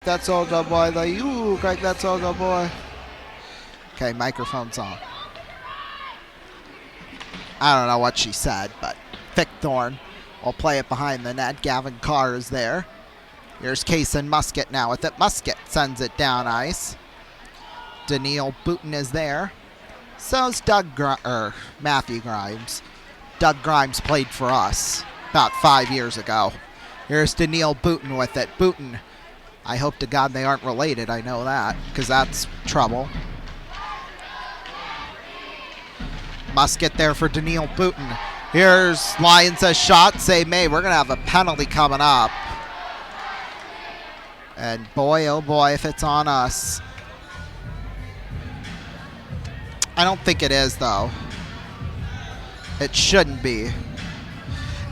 That Soldier Boy, like, you crack that Soldier Boy. Okay, microphone's on. I don't know what she said, but Vic Thorn will play it behind the net. Gavin Carr is there. Here's Kaysen Musket now with it. Musket sends it down ice. Daniil Booten is there. So's Matthew Grimes. Doug Grimes played for us about 5 years ago. Here's Daniil Booten with it. Booten, I hope to God they aren't related. I know that, because that's trouble. Musket there for Daniil Booten. Here's Lyons' shot. Save made. We're going to have a penalty coming up. And boy, oh boy, if it's on us. I don't think it is, though. It shouldn't be.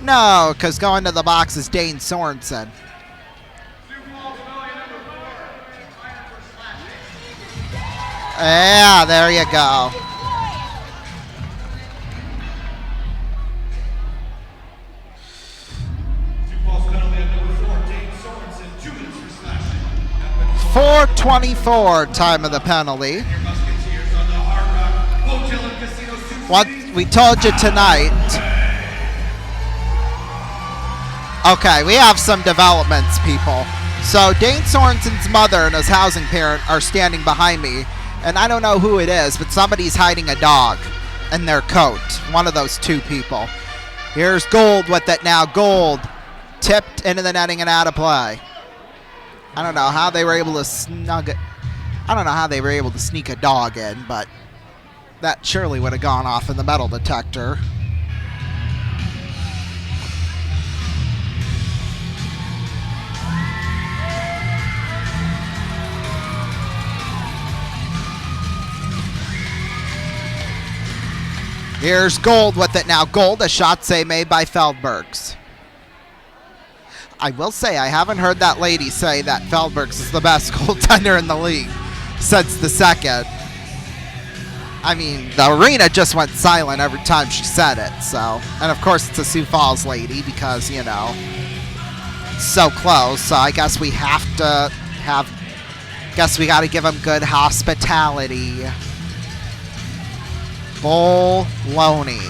No, because going to the box is Dane Sorensen. Yeah, there you go. .424 time of the penalty. What we told you tonight. Okay, we have some developments, people. So Dane Sorensen's mother and his housing parent are standing behind me, and I don't know who it is, but somebody's hiding a dog in their coat. One of those two people. Here's Gold with it now. Gold tipped into the netting and out of play. I don't know how they were able to snug it. I don't know how they were able to sneak a dog in, but that surely would have gone off in the metal detector. Here's Gold with it now. Gold, a shot save made by Feldbergs. I will say I haven't heard that lady say that Feldbergs is the best goaltender in the league since the second. I mean, the arena just went silent every time she said it. So, and of course it's a Sioux Falls lady because, you know, it's so close. So I guess we have to have, guess we got to give them good hospitality. Bologna.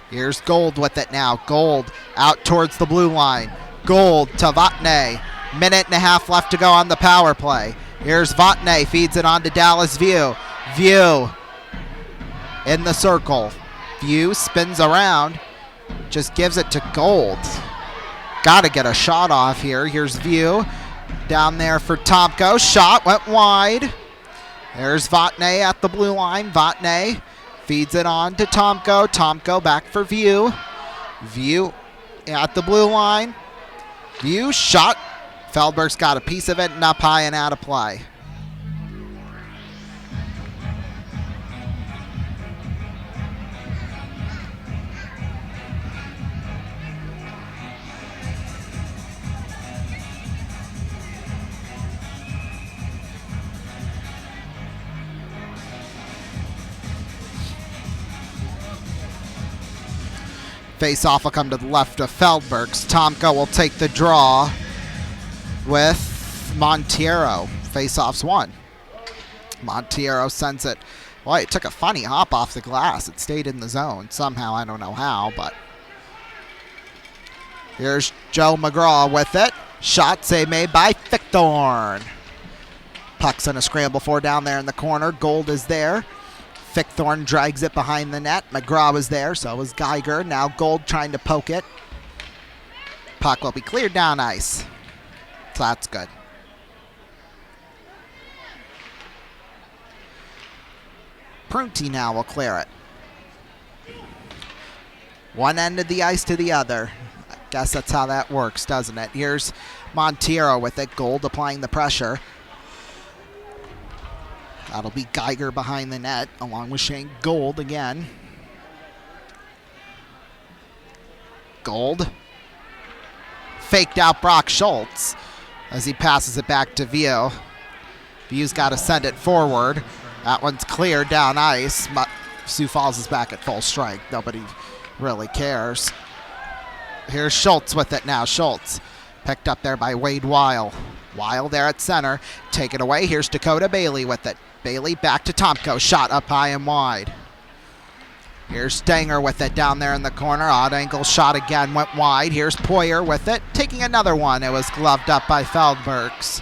Here's Gold with it now. Gold out towards the blue line. Gold to Vatne. Minute and a half left to go on the power play. Here's Vatne. Feeds it on to Dallas View. View in the circle. View spins around. Just gives it to Gold. Got to get a shot off here. Here's View. Down there for Tomko. Shot went wide. There's Vatne at the blue line. Vatne feeds it on to Tomko. Tomko back for View. View at the blue line. View shot. Feldberg's got a piece of it and up high and out of play. Face-off will come to the left of Feldbergs. Tomko will take the draw with Monteiro. Face-off's won. Monteiro sends it. Boy, it took a funny hop off the glass. It stayed in the zone somehow. I don't know how, but here's Joe McGraw with it. Shot save made by Vic Thorn. Puck's in a scramble for down there in the corner. Gold is there. Vic Thorn drags it behind the net. McGraw was there, so was Geiger. Now Gold trying to poke it. Puck will be cleared down ice. So that's good. Prunty now will clear it. One end of the ice to the other. I guess that's how that works, doesn't it? Here's Monteiro with it. Gold applying the pressure. That'll be Geiger behind the net, along with Shane Gold again. Gold. Faked out Brock Schultz as he passes it back to View. View's got to send it forward. That one's cleared down ice. Sioux Falls is back at full strength. Nobody really cares. Here's Schultz with it now. Schultz picked up there by Wade Weil. Weil there at center. Take it away. Here's Dakota Bailey with it. Bailey back to Tomko. Shot up high and wide. Here's Stanger with it down there in the corner. Odd angle shot again. Went wide. Here's Poyer with it. Taking another one. It was gloved up by Feldbergs.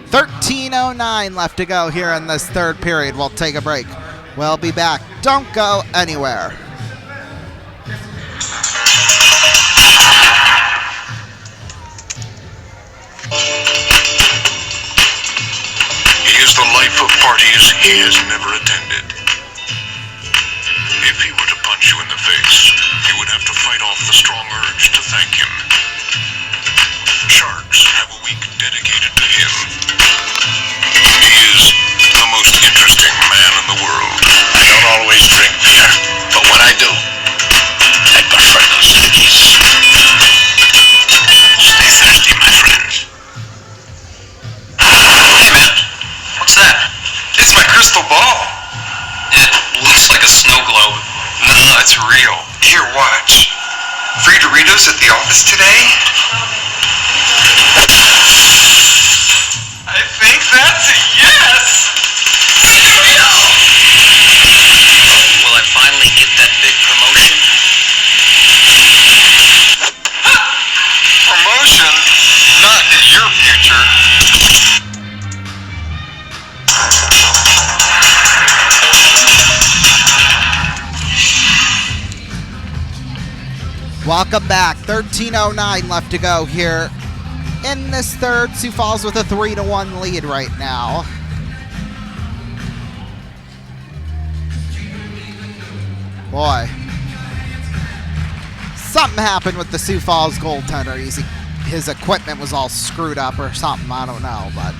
.13:09 left to go here in this third period. We'll take a break. We'll be back. Don't go anywhere. He is the life of parties he has never attended. If he were to punch you in the face, you would have to fight off the strong urge to thank him. Sharks have a week dedicated to him. He is the most interesting man in the world. I don't always drink beer, but when I do, I prefer those stickies. Stay thirsty, my friend. Hey, man. What's that? It's my crystal ball. It looks like a snow globe. No, it's real. Here, watch. Free Doritos at the office today? I think that's a yes! Cereal! Will I finally get that big promotion? Promotion? Not in your future. Welcome back. 13:09 left to go here in this third. Sioux Falls with a 3-1 lead right now. Boy, something happened with the Sioux Falls goaltender. His equipment was all screwed up or something. I don't know, but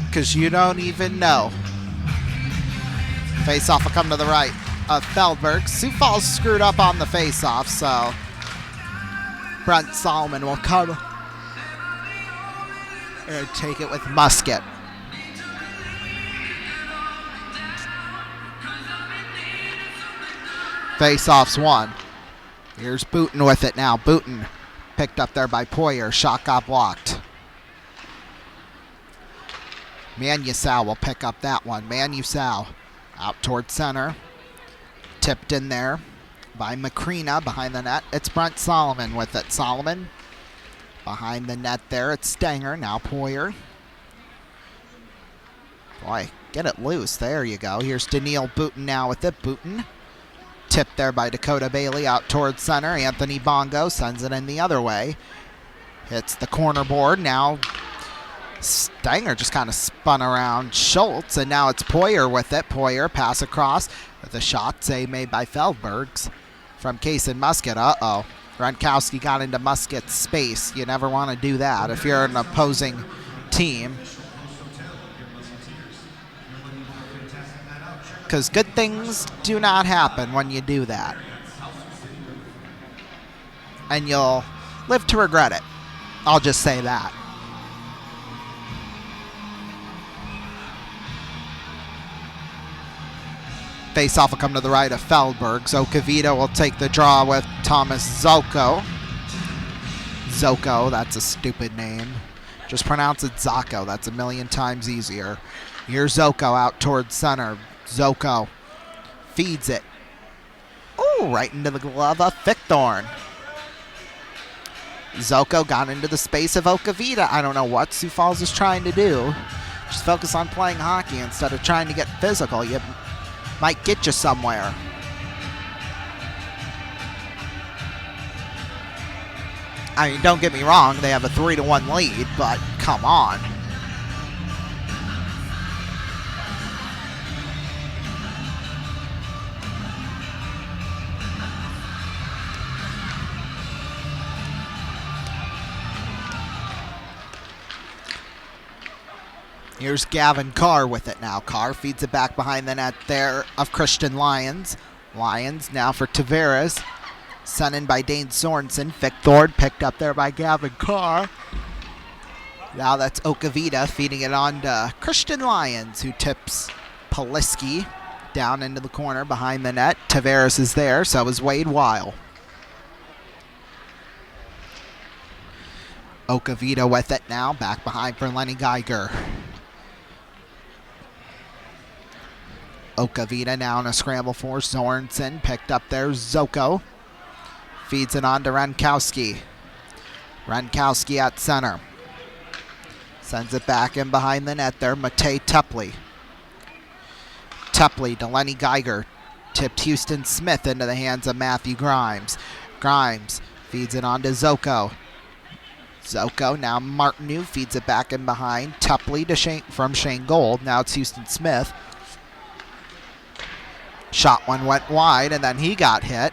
because you don't even know. Face-off will come to the right of Feldberg. Sioux Falls screwed up on the face-off, so Brent Solomon will come and take it with Musket. Face-off's won. Here's Booten with it now. Booten picked up there by Poyer. Shot got blocked. Manusau will pick up that one. Manusau out toward center. Tipped in there by Macrina behind the net. It's Brent Solomon with it. Solomon behind the net there. It's Stanger. Now Poyer. Boy, get it loose. There you go. Here's Daniil Booten now with it. Booten tipped there by Dakota Bailey out toward center. Anthony Bongo sends it in the other way. Hits the corner board. Now Stanger just kind of spun around Schultz, and now it's Poyer with it. Poyer pass across with a shot save made by Feldbergs from Case and Musket. Uh-oh. Gronkowski got into Musket's space. You never want to do that if you're an opposing team, because good things do not happen when you do that, and you'll live to regret it. I'll just say that. Face-off will come to the right of Feldberg. Okavita will take the draw with Thomas Zoko. Zoko, that's a stupid name. Just pronounce it Zocco. That's a million times easier. Here's Zoko out towards center. Zoko feeds it. Oh, right into the glove of Fickthorn. Zoko got into the space of Okavita. I don't know what Sioux Falls is trying to do. Just focus on playing hockey instead of trying to get physical. You might get you somewhere. I mean, don't get me wrong, they have a 3-1 lead, but come on. Here's Gavin Carr with it now. Carr feeds it back behind the net there of Christian Lyons. Lyons now for Tavares. Sent in by Dane Sorensen. Vic Thord picked up there by Gavin Carr. Now that's Okavita feeding it on to Christian Lyons, who tips Poliski down into the corner behind the net. Tavares is there, so is Wade Weil. Okavita with it now, back behind for Lenny Geiger. Okavita now in a scramble for Sorensen. Picked up there, Zoko. Feeds it on to Renkowski. Renkowski at center. Sends it back in behind the net there, Matej Tepley. Tepley to Lenny Geiger. Tipped Houston Smith into the hands of Matthew Grimes. Grimes feeds it on to Zoko. Zoko, now Martineau feeds it back in behind. Tepley to from Shane Gold. Now it's Houston Smith. Shot one went wide, and then he got hit.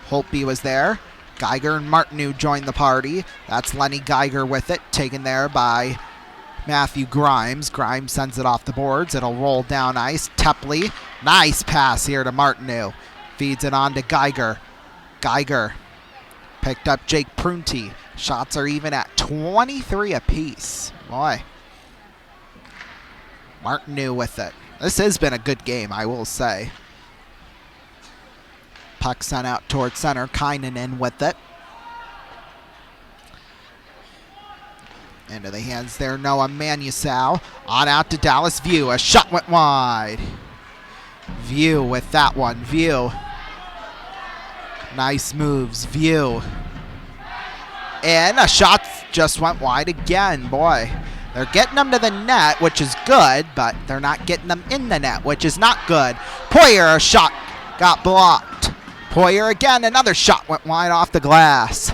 Holtby was there. Geiger and Martineau joined the party. That's Lenny Geiger with it, taken there by Matthew Grimes. Grimes sends it off the boards. It'll roll down ice. Tepley, nice pass here to Martineau. Feeds it on to Geiger. Geiger picked up Jake Prunty. Shots are even at 23 apiece. Boy. Martineau with it. This has been a good game, I will say. Puck sent out towards center. Kainanen with it. Into the hands there, Noah Manusau. On out to Dallas View. A shot went wide. View with that one. View. Nice moves. View. And a shot just went wide again. Boy. They're getting them to the net, which is good, but they're not getting them in the net, which is not good. Poyer, a shot got blocked. Poyer again, another shot went wide off the glass.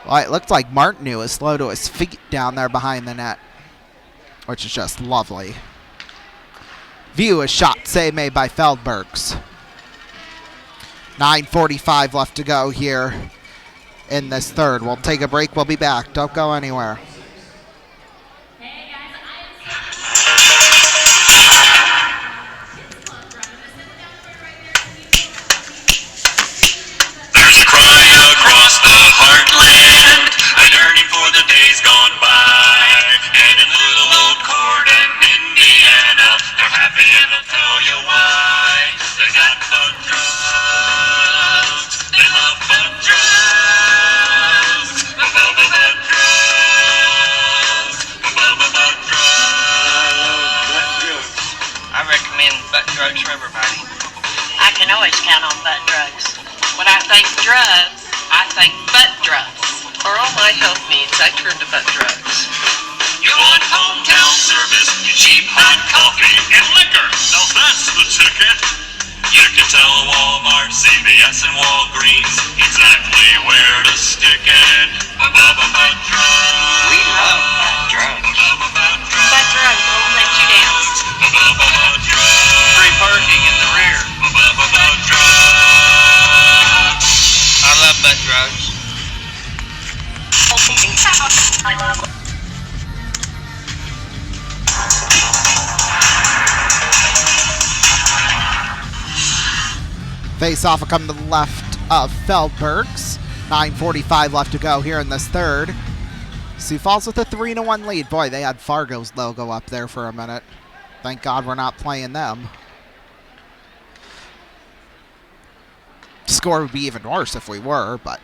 Well, it looked like Martineau is slow to his feet down there behind the net, which is just lovely. View, a shot save made by Feldbergs. 9:45 left to go here in this third. We'll take a break. We'll be back. Don't go anywhere. Across the heartland, a yearning for the days gone by. And in little old Corden, Indiana, they're happy and they'll tell you why. They got bug drugs, they love bug drugs. Bubba bug drugs, bubba bug drugs. I recommend butt drugs for everybody. I can always count on butt drugs. When I think drugs, I think butt drugs. For all my health needs, I turn to butt drugs. You want hometown service, you cheap hot coffee and liquor. Now that's the ticket. You can tell Walmart, CVS, and Walgreens exactly where to stick it. Butt drugs. We love butt drugs. Butt drugs. Butt drugs won't let you down. Butt drugs. Free parking in the rear. Butt drugs. I love butt drugs. Face off will come to the left of Feldbergs. 9:45 left to go here in this third. Sioux Falls with a 3-1 lead. Boy, they had Fargo's logo up there for a minute. Thank God we're not playing them. Score would be even worse if we were, but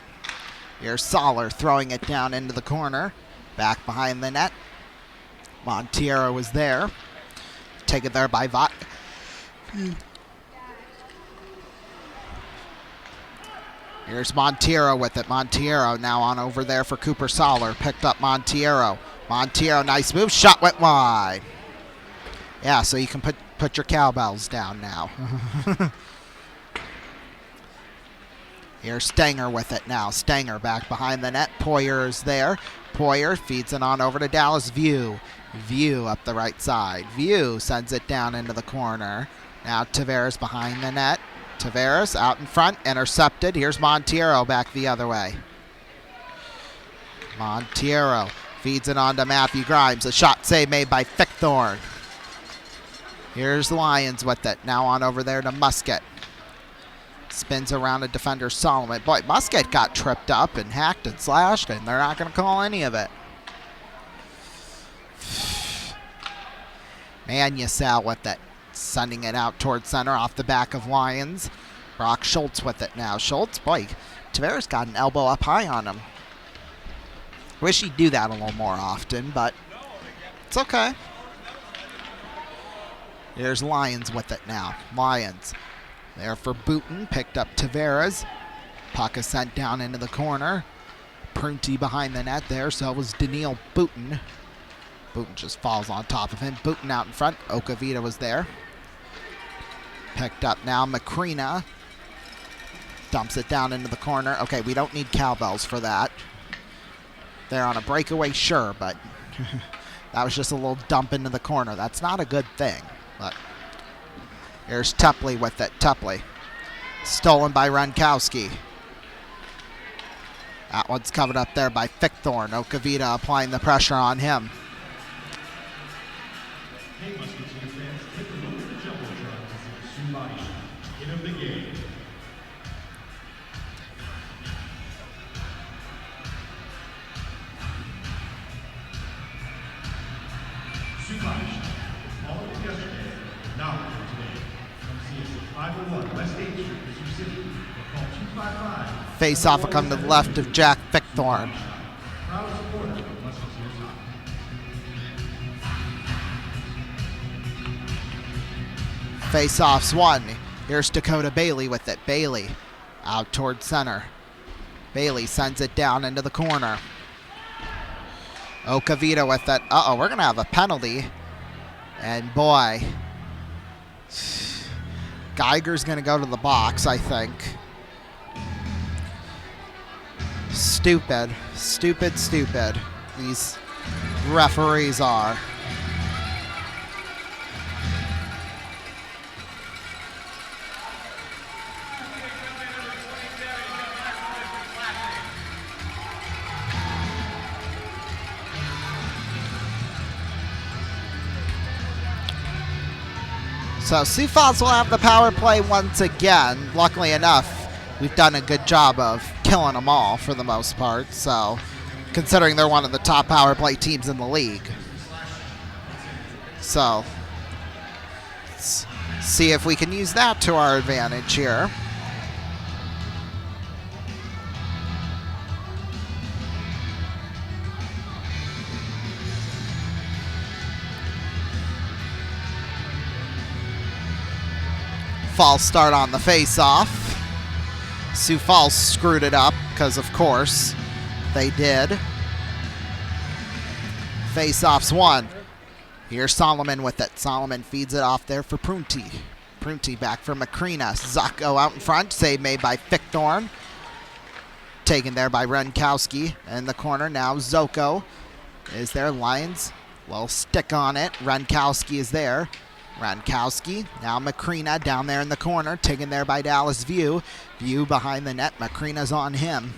here's Soller throwing it down into the corner. Back behind the net. Montiero was there. Taken there by Vot. Here's Montiero with it. Montiero now on over there for Cooper Soller. Picked up Montiero. Montiero, nice move. Shot went wide. Yeah, so you can put your cowbells down now. Here's Stenger with it now. Stenger back behind the net. Poyer is there. Poyer feeds it on over to Dallas View. View up the right side. View sends it down into the corner. Now Tavares behind the net. Tavares out in front. Intercepted. Here's Montiero back the other way. Montiero Feeds it on to Matthew Grimes. A shot save made by Fickthorn. Here's Lyons with it. Now on over there to Musket. Spins around a defender, Solomon. Boy, Musket got tripped up and hacked and slashed, and they're not going to call any of it. Manusal with it. Sending it out towards center off the back of Lyons. Brock Schultz with it now. Schultz, boy, Tavares got an elbow up high on him. Wish he'd do that a little more often, but it's okay. Here's Lyons with it now. Lyons there for Booten. Picked up Tavares. Puck is sent down into the corner. Prunty behind the net there, so was Daniil Booten. Booten just falls on top of him. Booten out in front. Okavita was there. Picked up now. Macrina dumps it down into the corner. Okay, we don't need cowbells for that. They're on a breakaway, sure, but that was just a little dump into the corner. That's not a good thing. But here's Tupley with it. Tupley. Stolen by Runkowski. That one's covered up there by Fickthorn. Okavita applying the pressure on him. Face off will come to the left of Jack Fickthorn. Face offs one. Here's Dakota Bailey with it. Bailey out towards center. Bailey sends it down into the corner. Okavita with it. Uh-oh, we're going to have a penalty. And boy, Geiger's going to go to the box, I think. Stupid. Stupid, stupid. These referees are. So Sioux Falls will have the power play once again. Luckily enough, we've done a good job of killing them all for the most part. So considering they're one of the top power play teams in the league. So let's see if we can use that to our advantage here. False start on the face-off. Sioux Falls screwed it up because, of course, they did. Face-offs one. Here's Solomon with it. Solomon feeds it off there for Prunty. Prunty back for Macrina. Zacco out in front. Save made by Fickthorn. Taken there by Runkowski. In the corner now, Zoko is there. Lions will stick on it. Runkowski is there. Runkowski, now Macrina down there in the corner, taken there by Dallas View. View behind the net, Macrina's on him.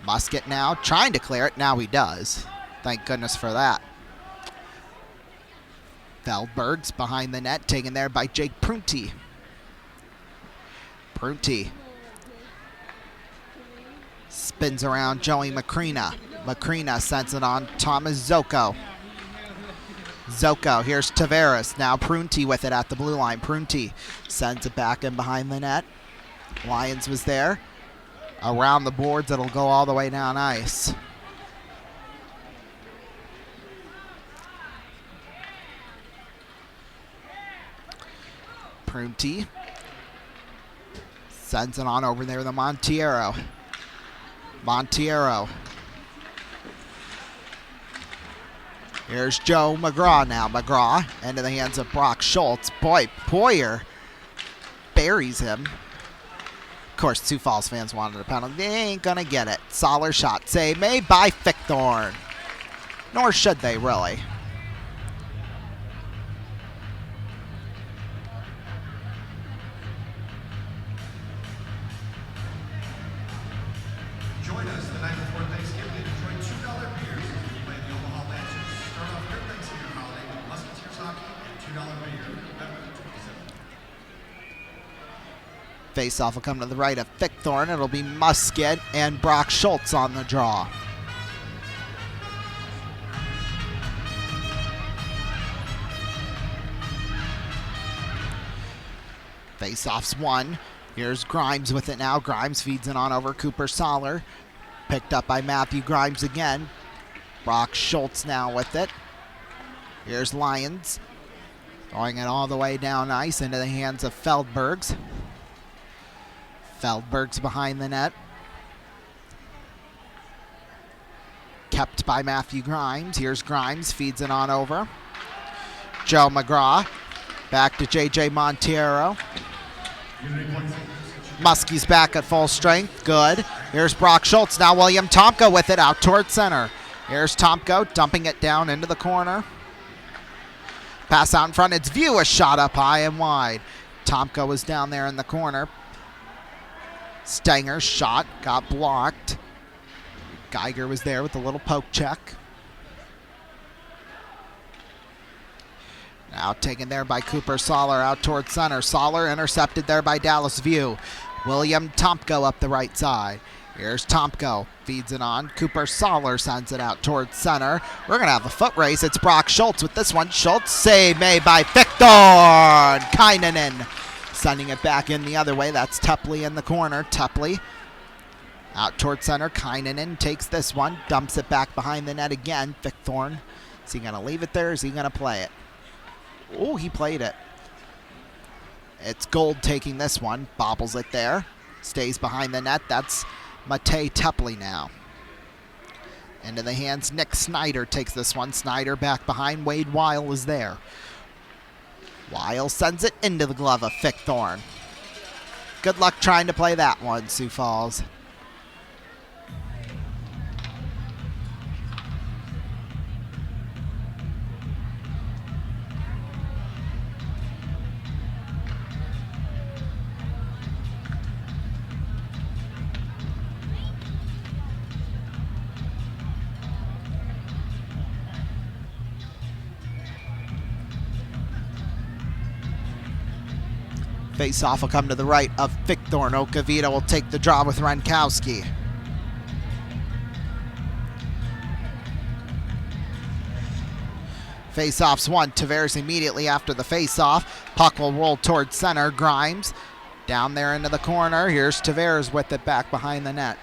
Musket now, trying to clear it, now he does. Thank goodness for that. Feldberg's behind the net, taken there by Jake Prunty. Prunty spins around Joey Macrina. Macrina sends it on Thomas Zoko. Zoko, here's Tavares. Now Prunty with it at the blue line. Prunty sends it back in behind the net. Lyons was there. Around the boards, it'll go all the way down ice. Prunty sends it on over there to Montiero. Montiero. Here's Joe McGraw now. McGraw into the hands of Brock Schultz. Boy, Poyer buries him. Of course, Sioux Falls fans wanted a penalty. They ain't going to get it. Solid shot save made by Fickthorn. Nor should they, really. Join us the night before Thanksgiving and enjoy $2 beers as we play the Face-off will come to the right of Fickthorn. It'll be Musket and Brock Schultz on the draw. Face-off's won. Here's Grimes with it now. Grimes feeds it on over Cooper Soller. Picked up by Matthew Grimes again. Brock Schultz now with it. Here's Lyons. Throwing it all the way down ice into the hands of Feldbergs. Feldbergs behind the net. Kept by Matthew Grimes. Here's Grimes. Feeds it on over. Joe McGraw. Back to J.J. Monteiro. Muskie's back at full strength. Good. Here's Brock Schultz. Now William Tomko with it out toward center. Here's Tomko dumping it down into the corner. Pass out in front. It's View. A shot up high and wide. Tomko was down there in the corner. Stanger's shot got blocked. Geiger was there with a little poke check. Now taken there by Cooper Soller out toward center. Soller intercepted there by Dallas View. William Tomko up the right side. Here's Tomko. Feeds it on. Cooper Soller sends it out towards center. We're going to have a foot race. It's Brock Schultz with this one. Schultz save made by Fickthorn. Kainanen sending it back in the other way. That's Tupley in the corner. Tupley out towards center. Kainanen takes this one. Dumps it back behind the net again. Fickthorn. Is he going to leave it there? Is he going to play it? Oh, he played it. It's Gold taking this one. Bobbles it there. Stays behind the net. That's Matej Tupley now. Into the hands. Nick Snyder takes this one. Snyder back behind. Wade Weil is there. Weil sends it into the glove of Fickthorn. Good luck trying to play that one, Sioux Falls. Face-off will come to the right of Fickthorn. Okavita will take the draw with Renkowski. Face-off's won. Tavares immediately after the face-off. Puck will roll towards center. Grimes down there into the corner. Here's Tavares with it back behind the net.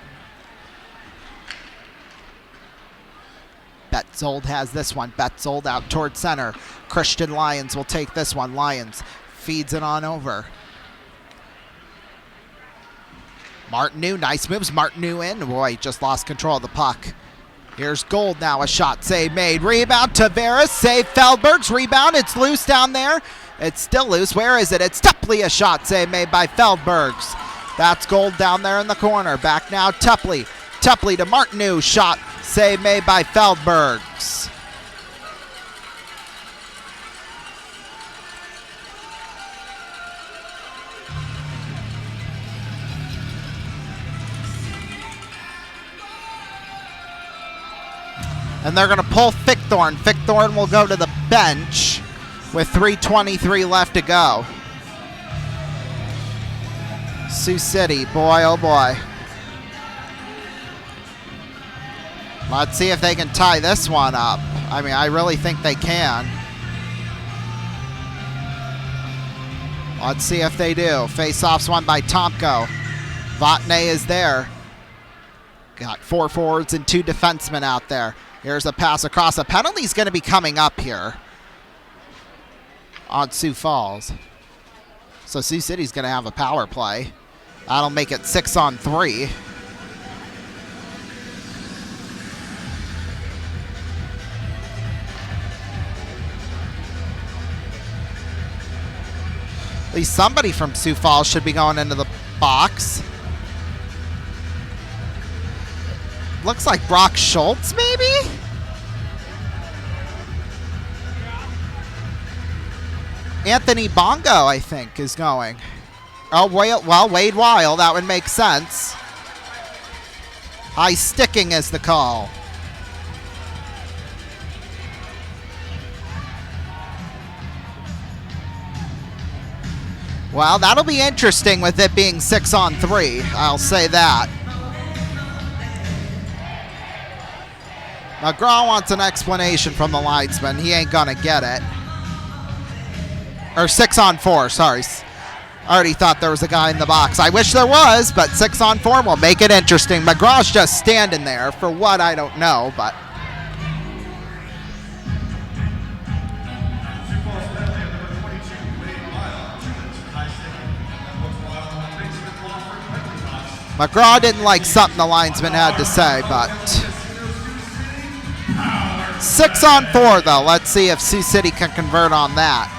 Betzold has this one. Betzold out towards center. Christian Lyons will take this one. Lyons feeds it on over. Martineau, nice moves. Martineau in. Boy, just lost control of the puck. Here's Gold now. A shot save made. Rebound. Tavares. Save Feldbergs. Rebound. It's loose down there. It's still loose. Where is it? It's Tupley. A shot save made by Feldbergs. That's Gold down there in the corner. Back now. Tupley. Tupley to Martineau. Shot save made by Feldbergs. And they're going to pull Fickthorn. Fickthorn will go to the bench with 3:23 left to go. Sioux City, boy, oh boy. Let's see if they can tie this one up. I mean, I really think they can. Let's see if they do. Face-off's won by Tomko. Vatne is there. Got 4 forwards and 2 defensemen out there. Here's a pass across. A penalty's going to be coming up here on Sioux Falls. So Sioux City's going to have a power play. That'll make it 6-on-3. At least somebody from Sioux Falls should be going into the box. Looks like Brock Schultz, maybe? Anthony Bongo, I think, is going. Oh, well, Wade Weil. That would make sense. High sticking is the call. Well, that'll be interesting with it being 6-on-3. I'll say that. McGraw wants an explanation from the linesman. He ain't gonna get it. Or 6-on-4, sorry. I already thought there was a guy in the box. I wish there was, but 6-on-4 will make it interesting. McGraw's just standing there for what, I don't know, but... McGraw didn't like something the linesman had to say, but... 6-on-4, though. Let's see if Sioux City can convert on that.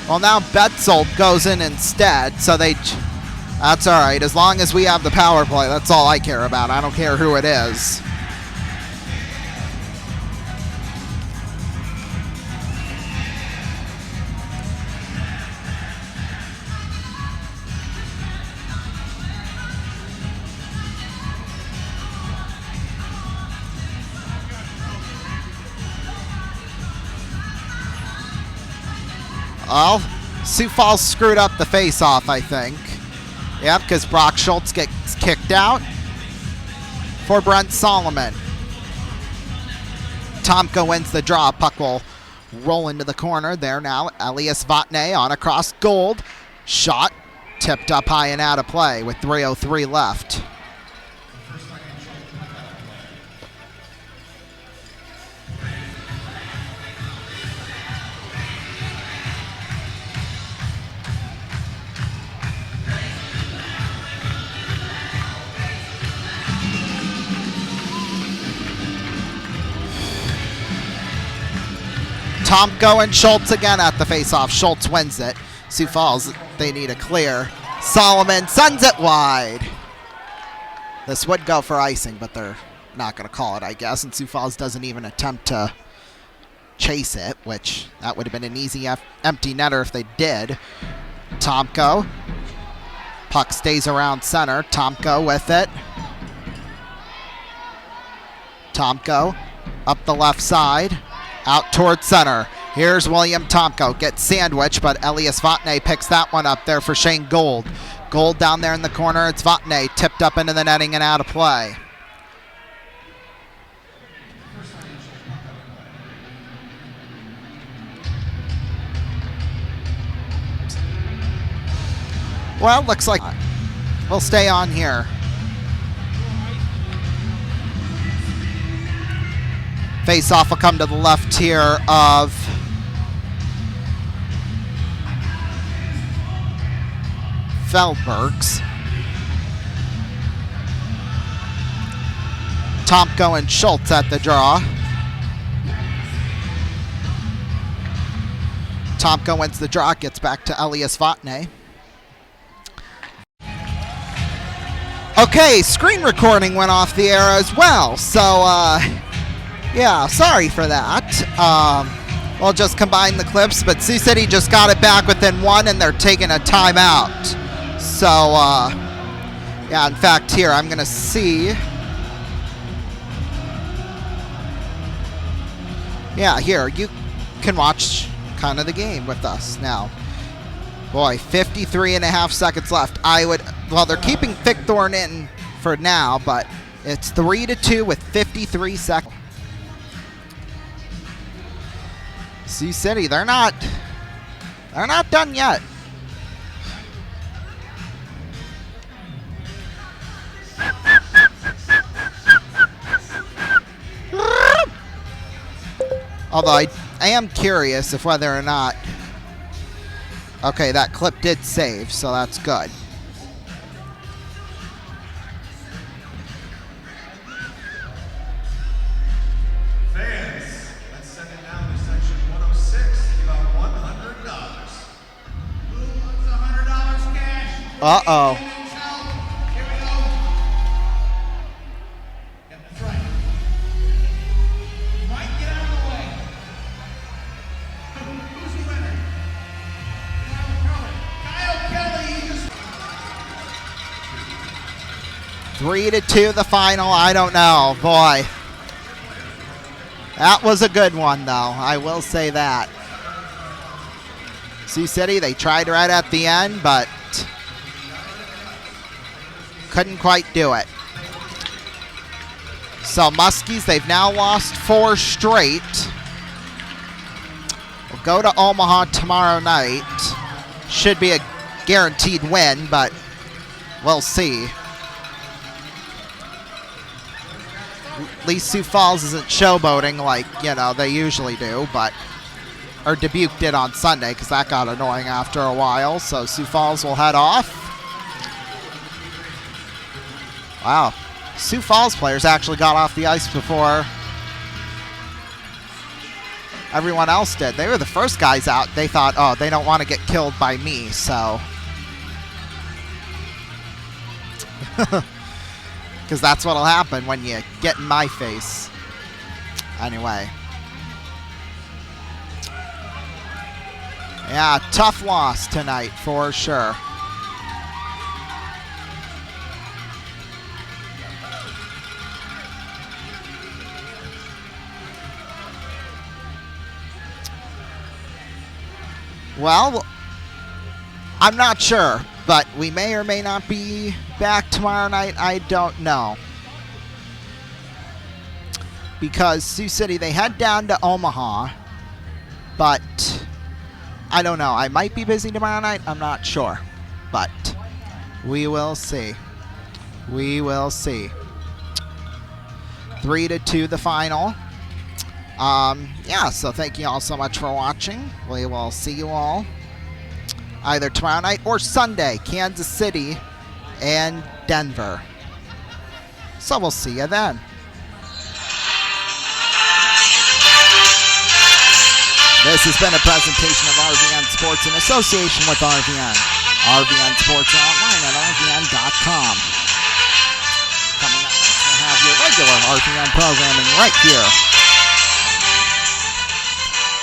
Well, now Betzold goes in instead, so that's all right. As long as we have the power play, that's all I care about. I don't care who it is. Well, Sioux Falls screwed up the face-off, I think. Yep, because Brock Schultz gets kicked out for Brent Solomon. Tomko wins the draw. Puck will roll into the corner there now. Elias Vatne on across Gold. Shot tipped up high and out of play with 3:03 left. Tomko and Schultz again at the face-off. Schultz wins it. Sioux Falls, they need a clear. Solomon sends it wide. This would go for icing, but they're not going to call it, I guess. And Sioux Falls doesn't even attempt to chase it, which that would have been an easy empty netter if they did. Tomko. Puck stays around center. Tomko with it. Tomko up the left side. Out towards center. Here's William Tomko. Gets sandwiched, but Elias Vatne picks that one up there for Shane Gold. Gold down there in the corner. It's Vatne. Tipped up into the netting and out of play. Well, looks like we'll stay on here. Face-off will come to the left here of Feldbergs. Tomko and Schultz at the draw. Tomko wins the draw, gets back to Elias Vatne. Okay, screen recording went off the air as well, so yeah, sorry for that. We'll just combine the clips, but Sioux City just got it back within one, and they're taking a timeout. So, yeah, in fact, here, I'm going to see. Yeah, here, you can watch kind of the game with us now. Boy, 53 and a half seconds left. Well, they're keeping Fickthorn in for now, but it's 3-2 with 53 seconds. Sioux City, they're not done yet. Although I am curious if whether or not... Okay, that clip did save, so that's good. Fans, let's send it down to section 106. Give out $100. Who wants $100 cash? Uh-oh. Here we go. Yep, that's right. Mike, get out of the way. Who's the winner? Kyle Kelly. 3-2 the final. I don't know. Boy. That was a good one, though. I will say that. Sioux City, they tried right at the end, but couldn't quite do it. So Muskies, they've now lost 4 straight. We'll go to Omaha tomorrow night. Should be a guaranteed win, but we'll see. At least Sioux Falls isn't showboating like, they usually do, or Dubuque did on Sunday, because that got annoying after a while. So Sioux Falls will head off. Wow. Sioux Falls players actually got off the ice before everyone else did. They were the first guys out. They thought, oh, they don't want to get killed by me, so. Because that's what'll happen when you get in my face. Anyway. Yeah, tough loss tonight for sure. Well, I'm not sure, but we may or may not be back tomorrow night. I don't know. Because Sioux City, they head down to Omaha, but I don't know. I might be busy tomorrow night. I'm not sure, but we will see. We will see. 3-2 the final. Yeah, so thank you all so much for watching. We will see you all either tomorrow night or Sunday, Kansas City and Denver. So we'll see you then. This has been a presentation of RVN Sports in association with RVN. RVN Sports are online at RVN.com. Coming up next, we'll have your regular RVN programming right here.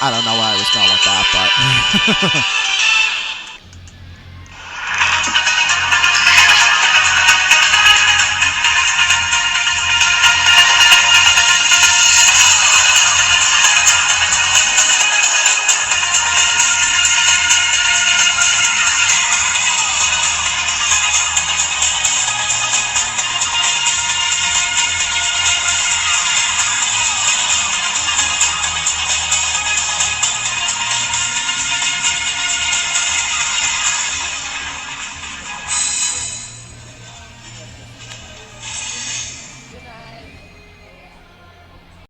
I don't know where I was going with that, but